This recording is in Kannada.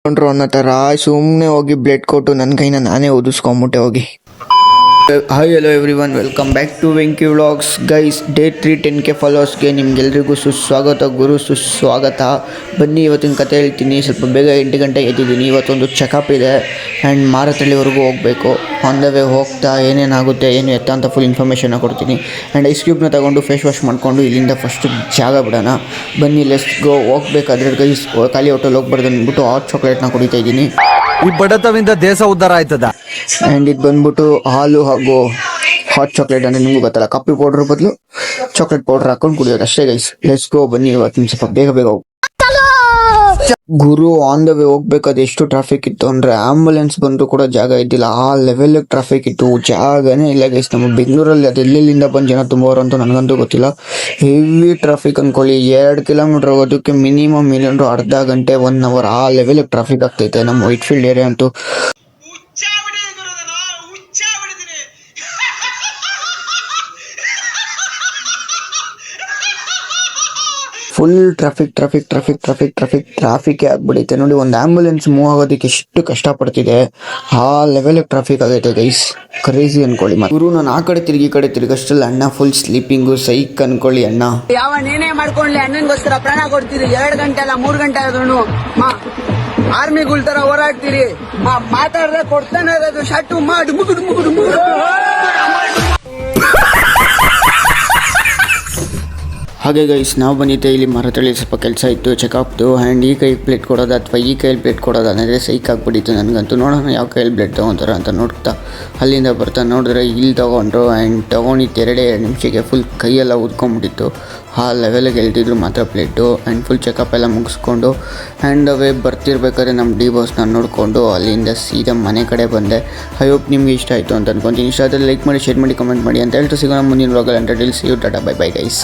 ಕೊಂಡ್ರು ಅನ್ನೋ ಥರ ಸುಮ್ಮನೆ ಹೋಗಿ ಬ್ಲಡ್ ಕೊಟ್ಟು ನನ್ನ ಕೈನ ನಾನೇ ಓದಿಸ್ಕೊಂಬಿಟ್ಟೆ ಹೋಗಿ. Hi hello everyone, welcome back to Venki vlogs. Guys, day 310K ಫಾಲೋವರ್ಸ್ಗೆ ನಿಮ್ಗೆಲ್ರಿಗೂ ಸುಸ್ವಾಗತ, ಗುರು ಸುಸ್ವಾಗತ. ಬನ್ನಿ ಇವತ್ತಿನ ಕತೆ ಹೇಳ್ತೀನಿ. ಸ್ವಲ್ಪ ಬೇಗ 8 ಗಂಟೆಗೆ ಎದ್ದಿದ್ದೀನಿ. ಇವತ್ತೊಂದು ಚೆಕಪ್ ಇದೆ ಆ್ಯಂಡ್ ಮಾರತಳ್ಳಿವರೆಗೂ ಹೋಗಬೇಕು. ಆನ್ ದ ವೇ ಹೋಗ್ತಾ ಏನೇನಾಗುತ್ತೆ ಏನು ಎತ್ತ ಅಂತ ಫುಲ್ ಇನ್ಫಾರ್ಮೇಷನ್ನ ಕೊಡ್ತೀನಿ. ಆ್ಯಂಡ್ ಐಸ್ ಕ್ಯೂಬ್ನ ತಗೊಂಡು ಫೇಸ್ ವಾಶ್ ಮಾಡಿಕೊಂಡು ಇಲ್ಲಿಂದ ಫಸ್ಟ್ ಜಾಗ ಬಿಡೋಣ. ಬನ್ನಿ ಲೆಟ್ಸ್ ಗೋ. ಹೋಗ್ಬೇಕಾದ್ರೆ ಗೈಸ್ ಖಾಲಿ ಹೋಟೆಲ್ ಹೋಗ್ಬಾರ್ದು ಅಂದ್ಬಿಟ್ಟು ಹಾಟ್ ಚಾಕ್ಲೇಟ್ನ ಕುಡಿತಾ ಇದ್ದೀನಿ. ಈ ಬಡತವಿಂದ ದೇಶ ಉದ್ಧಾರ ಆಯ್ತದ. ಆ್ಯಂಡ್ ಇದು ಬಂದ್ಬಿಟ್ಟು ಹಾಲು ಹಾಗೂ ಹಾಟ್ ಚಾಕ್ಲೇಟ್ ಅಂದರೆ ನಿಮಗೂ ಗೊತ್ತಲ್ಲ, ಕಾಫಿ ಪೌಡ್ರ್ ಬದಲು ಚಾಕ್ಲೇಟ್ ಪೌಡ್ರ್ ಹಾಕೊಂಡು ಕುಡಿಯೋದು ಅಷ್ಟೇ ಗೈಸ್. Let's go. ಬನ್ನಿ ಇವತ್ತು ಸ್ವಲ್ಪ ಬೇಗ ಹೋಗಿ. ಗುರು ಆನ್ ದ ವೇ ಹೋಗ್ಬೇಕಾದ್ರೆ ಎಷ್ಟು ಟ್ರಾಫಿಕ್ ಇತ್ತು ಅಂದರೆ ಆಂಬುಲೆನ್ಸ್ ಬಂದರೂ ಕೂಡ ಜಾಗ ಇದ್ದಿಲ್ಲ, ಆ ಲೆವೆಲ್ ಟ್ರಾಫಿಕ್ ಇತ್ತು. ಜಾಗನೇ ಇಲ್ಲ ಗೈಸ್. ನಮ್ಮ ಬೆಂಗಳೂರಲ್ಲಿ ಅದು ಎಲ್ಲೆಲ್ಲಿಂದ ಬಂದು ಜನ ತುಂಬವರು ಅಂತ ನನಗಂತೂ ಗೊತ್ತಿಲ್ಲ. ಹೆವಿ ಟ್ರಾಫಿಕ್ ಅಂದ್ಕೊಳ್ಳಿ. 2 ಕಿಲೋಮೀಟ್ರ್ ಹೋಗೋದಕ್ಕೆ ಮಿನಿಮಮ್ ಇಲ್ಲಂದ್ರೂ ಅರ್ಧ ಗಂಟೆ 1 ಅವರ್ ಆ ಲೆವೆಲ್ ಟ್ರಾಫಿಕ್ ಆಗ್ತೈತೆ ನಮ್ಮ ವೈಟ್ ಫೀಲ್ಡ್ ಏರಿಯಾ ಅಂತೂ. ಫುಲ್ ಟ್ರಾಫಿಕ್ಕೇ ಆಗ್ಬಿಡೈತೆ ನೋಡಿ. ಒಂದು ಆಂಬುಲೆನ್ಸ್ ಮೂವ್ ಆಗೋದಕ್ಕೆ ಎಷ್ಟು ಕಷ್ಟಪಡ್ತಿದೆ, ಆ ಲೆವೆಲ್ ಟ್ರಾಫಿಕ್ ಆಗೈತೆ ಗೈಸ್. ಕ್ರೇಜಿ ಅನ್ಕೊಳ್ಳಿ. ಗುರು ನಾನು ಆ ಕಡೆ ತಿರುಗಿ ಈ ಕಡೆ ತಿರುಗಷ್ಟಲ್ಲ ಅಣ್ಣ ಫುಲ್ ಸ್ಲೀಪಿಂಗು ಸೈಕ್ ಅನ್ಕೊಳ್ಳಿ. ಅಣ್ಣ ಯಾವ ನೇನೇ ಮಾಡ್ಕೊಳ್ಳಿ, ಅಣ್ಣನ್ಗೋಸ್ಕರ ಪ್ರಾಣ ಕೊಡ್ತೀರಿ. 2 ಗಂಟೆ ಅಲ್ಲ 3 ಗಂಟೆ ಆದ್ರೂ ಆರ್ಮಿಗಳ ತರ ಹೋರಾಡ್ತೀರಿ. ಮಾತಾಡ್ರೆ ಕೊಡ್ತಾನೆ ಇರೋದು ಶಟ್ಟು ಮಾಡಿ ಮುಗುಡು. ಹಾಗೆ ಗೈಸ್ ನಾವು ಬಂದಿದ್ದೆ ಇಲ್ಲಿ ಮಾರತಳ್ಳಿ. ಸ್ವಲ್ಪ ಕೆಲಸ ಇತ್ತು ಚೆಕಪ್ದು. ಆ್ಯಂಡ್ ಈ ಕೈಗೆ ಪ್ಲೇಟ್ ಕೊಡೋದು ಅಥವಾ ಈ ಕೈಯಲ್ಲಿ ಪ್ಲೇಟ್ ಕೊಡೋದು ಅಂದರೆ ಸೈಕ್ ಆಗಿಬಿಟ್ಟಿತ್ತು ನನಗಂತೂ. ನೋಡೋಣ ಯಾವ ಕೈಯಲ್ಲಿ ಬ್ಲಡ್ ತೊಗೊತಾರೆ ಅಂತ ನೋಡ್ತಾ ಅಲ್ಲಿಂದ ಬರ್ತಾ ನೋಡಿದ್ರೆ ಇಲ್ಲಿ ತೊಗೊಂಡ್ರು. ಆ್ಯಂಡ್ ತೊಗೊಂಡಿದ್ದು 2 ನಿಮಿಷಕ್ಕೆ ಫುಲ್ ಕೈಯೆಲ್ಲ ಉದ್ಕೊಂಡ್ಬಿಟ್ಟಿತ್ತು. ಆ ಲೆವೆಲಿಗೆ ಹೇಳ್ತಿದ್ರು ಮಾತ್ರ ಪ್ಲೇಟು. ಆ್ಯಂಡ್ ಫುಲ್ ಚೆಕಪ್ ಎಲ್ಲ ಮುಗಿಸ್ಕೊಂಡು ಆ್ಯಂಡ್ ಅವೇ ಬರ್ತಿರ್ಬೇಕಾದ್ರೆ ನಮ್ಮ ಡಿ ಬಾಸ್ನ ನೋಡಿಕೊಂಡು ಅಲ್ಲಿಂದ ಸೀದಾ ಮನೆ ಕಡೆ ಬಂದೆ. ಐ ಹೋಪ್ ನಿಮಗೆ ಇಷ್ಟ ಆಯಿತು ಅಂತ ಅನ್ಕೊತೀನಿ. ಇಷ್ಟ ಆದರೆ ಲೈಕ್ ಮಾಡಿ, ಶೇರ್ ಮಾಡಿ, ಕಮೆಂಟ್ ಮಾಡಿ ಅಂತ ಹೇಳ್ತಾ ಸಿಗೋಣ ಮುಂದಿನ ವ್ಲಾಗಲ್ಲಿ. Tata bye bye guys.